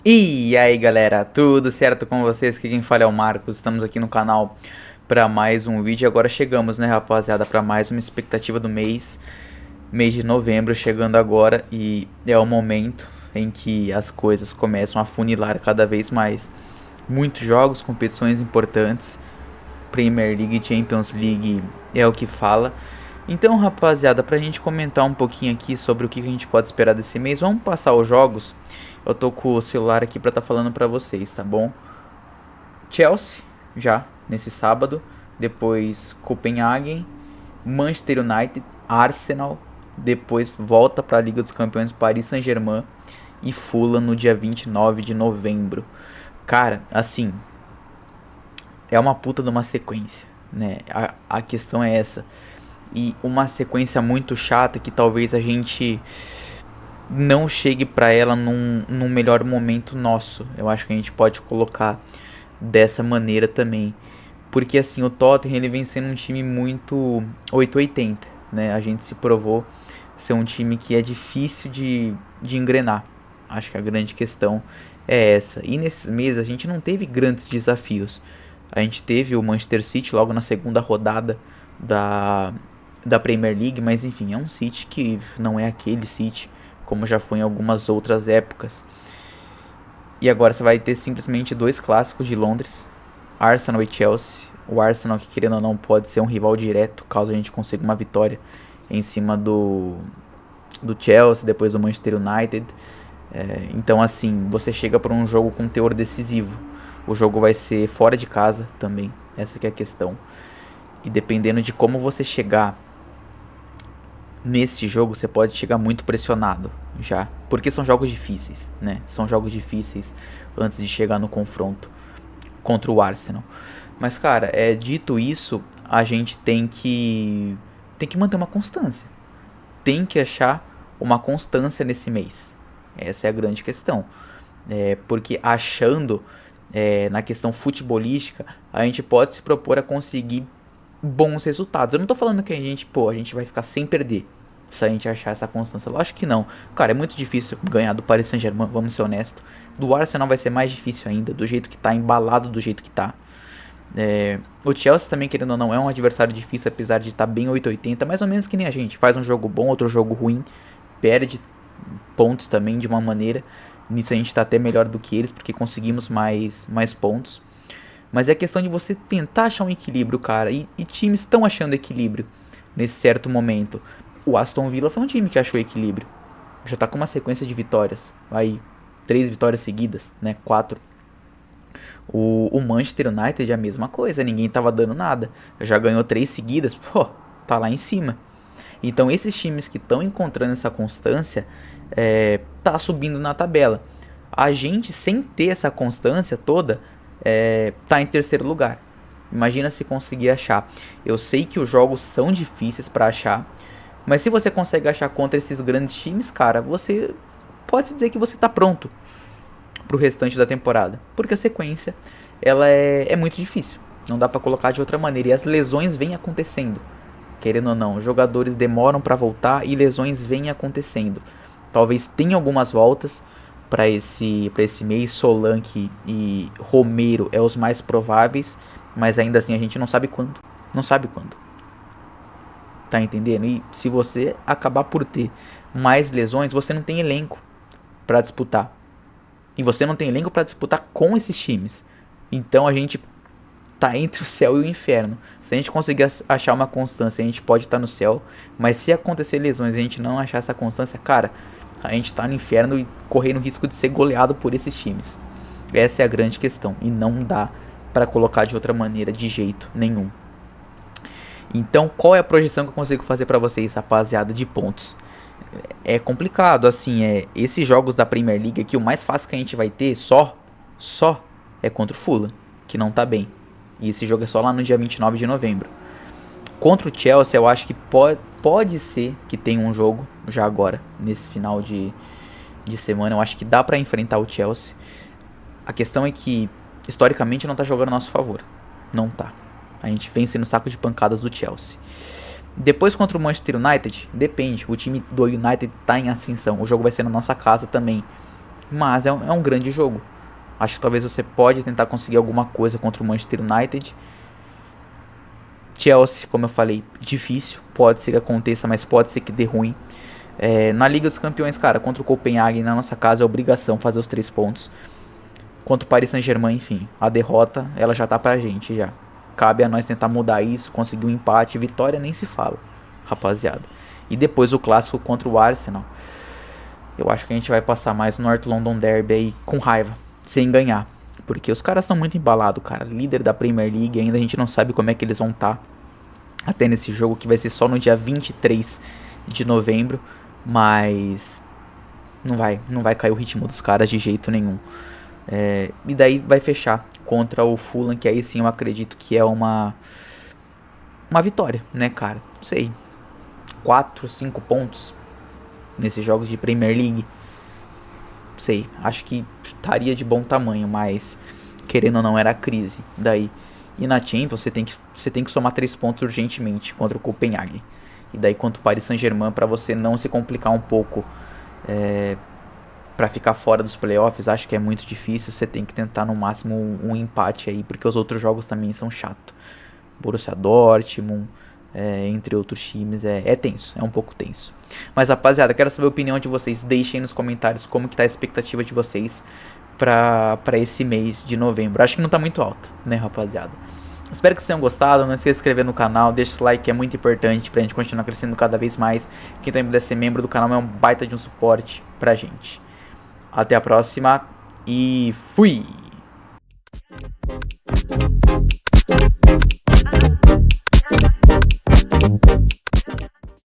E aí galera, tudo certo com vocês? Aqui quem fala é o Marcos, estamos aqui no canal para mais um vídeo. Agora chegamos, né, rapaziada, para mais uma expectativa do mês de novembro chegando agora. E é o momento em que as coisas começam a funilar cada vez mais. Muitos jogos, competições importantes, Premier League, Champions League é o que fala. Então, rapaziada, pra gente comentar um pouquinho aqui sobre o que a gente pode esperar desse mês, vamos passar os jogos. Eu tô com o celular aqui pra tá falando pra vocês, tá bom? Chelsea, já, nesse sábado. Depois Copenhagen, Manchester United, Arsenal. Depois volta pra Liga dos Campeões, Paris Saint-Germain e Fulham no dia 29 de novembro. Cara, assim, é uma puta de uma sequência, né? A questão é essa. E uma sequência muito chata que talvez a gente não chegue pra ela num melhor momento nosso. Eu acho que a gente pode colocar dessa maneira também. Porque assim, o Tottenham ele vem sendo um time muito 880, né? A gente se provou ser um time que é difícil de engrenar. Acho que a grande questão é essa. E nesses meses a gente não teve grandes desafios. A gente teve o Manchester City logo na segunda rodada da Premier League, mas enfim, é um City que não é aquele City como já foi em algumas outras épocas. E agora você vai ter simplesmente dois clássicos de Londres, Arsenal e Chelsea. O Arsenal, que querendo ou não, pode ser um rival direto caso a gente consiga uma vitória em cima do Chelsea, depois do Manchester United. Então assim, você chega para um jogo com teor decisivo. O jogo vai ser fora de casa também, essa que é a questão. E dependendo de como você chegar nesse jogo, você pode chegar muito pressionado já. Porque são jogos difíceis, né? São jogos difíceis antes de chegar no confronto contra o Arsenal. Mas, cara, dito isso, a gente tem que manter uma constância. Tem que achar uma constância nesse mês. Essa é a grande questão. Porque achando na questão futebolística, a gente pode se propor a conseguir bons resultados. Eu não tô falando que a gente vai ficar sem perder se a gente achar essa constância. Lógico que não. Cara, é muito difícil ganhar do Paris Saint-Germain, vamos ser honestos. Do Arsenal vai ser mais difícil ainda, do jeito que tá, embalado do jeito que tá. O Chelsea também, querendo ou não, é um adversário difícil, apesar de estar bem 880, mais ou menos que nem a gente. Faz um jogo bom, outro jogo ruim, perde pontos também de uma maneira. Nisso a gente tá até melhor do que eles, porque conseguimos mais pontos. Mas é questão de você tentar achar um equilíbrio, cara. E times estão achando equilíbrio nesse certo momento. O Aston Villa foi um time que achou equilíbrio. Já tá com uma sequência de vitórias. Aí, 3 vitórias seguidas, né? 4. O Manchester United é a mesma coisa. Ninguém tava dando nada. Já ganhou 3 seguidas. Pô, tá lá em cima. Então, esses times que estão encontrando essa constância, tá subindo na tabela. A gente, sem ter essa constância toda, tá em terceiro lugar. Imagina se conseguir achar. Eu sei que os jogos são difíceis para achar, mas se você consegue achar contra esses grandes times, cara, você pode dizer que você tá pronto pro restante da temporada, porque a sequência ela é muito difícil. Não dá para colocar de outra maneira, e as lesões vêm acontecendo. Querendo ou não, jogadores demoram para voltar e lesões vêm acontecendo. Talvez tenha algumas voltas para esse mês. Solanke e Romero é os mais prováveis, mas ainda assim a gente não sabe quando. Não sabe quando. Tá entendendo? E se você acabar por ter mais lesões, você não tem elenco para disputar. E você não tem elenco para disputar com esses times. Então a gente tá entre o céu e o inferno. Se a gente conseguir achar uma constância, a gente pode estar no céu, mas se acontecer lesões e a gente não achar essa constância, cara, a gente tá no inferno e correndo o risco de ser goleado por esses times. Essa é a grande questão. E não dá para colocar de outra maneira, de jeito nenhum. Então, qual é a projeção que eu consigo fazer para vocês, rapaziada, de pontos? É complicado, assim, esses jogos da Premier League aqui, o mais fácil que a gente vai ter só é contra o Fulham, que não tá bem. E esse jogo é só lá no dia 29 de novembro. Contra o Chelsea, eu acho que pode ser que tenha um jogo já agora, nesse final de semana. Eu acho que dá pra enfrentar o Chelsea. A questão é que, historicamente, não tá jogando a nosso favor. Não tá. A gente vence no saco de pancadas do Chelsea. Depois contra o Manchester United, depende. O time do United tá em ascensão. O jogo vai ser na nossa casa também. Mas é um grande jogo. Acho que talvez você pode tentar conseguir alguma coisa contra o Manchester United. Chelsea, como eu falei, difícil. Pode ser que aconteça, mas pode ser que dê ruim. Na Liga dos Campeões, cara, contra o Copenhague na nossa casa é obrigação fazer os 3 pontos. Contra o Paris Saint-Germain, enfim, a derrota ela já tá pra gente já. Cabe a nós tentar mudar isso, conseguir um empate, vitória nem se fala, rapaziada. E depois o clássico contra o Arsenal. Eu acho que a gente vai passar mais no North London Derby aí com raiva, sem ganhar. Porque os caras estão muito embalados, cara. Líder da Premier League, ainda a gente não sabe como é que eles vão estar. Até nesse jogo que vai ser só no dia 23 de novembro. Mas não vai cair o ritmo dos caras de jeito nenhum. E daí vai fechar contra o Fulham, que aí sim eu acredito que é uma vitória, né, cara? Não sei, 4, 5 pontos nesses jogos de Premier League. Não sei, acho que estaria de bom tamanho, mas querendo ou não era a crise daí. E na Champions você tem que somar 3 pontos urgentemente contra o Copenhague. E daí contra o Paris Saint-Germain, para você não se complicar um pouco para ficar fora dos playoffs, acho que é muito difícil. Você tem que tentar no máximo um empate aí, porque os outros jogos também são chato. Borussia Dortmund, entre outros times, é tenso, é um pouco tenso. Mas rapaziada, quero saber a opinião de vocês. Deixem nos comentários como que tá a expectativa de vocês pra esse mês de novembro. Acho que não tá muito alta, né, rapaziada? Espero que vocês tenham gostado. Não esqueça de se inscrever no canal, deixa o like, que é muito importante pra gente continuar crescendo cada vez mais. Quem também puder ser membro do canal é um baita de um suporte pra gente. Até a próxima e fui!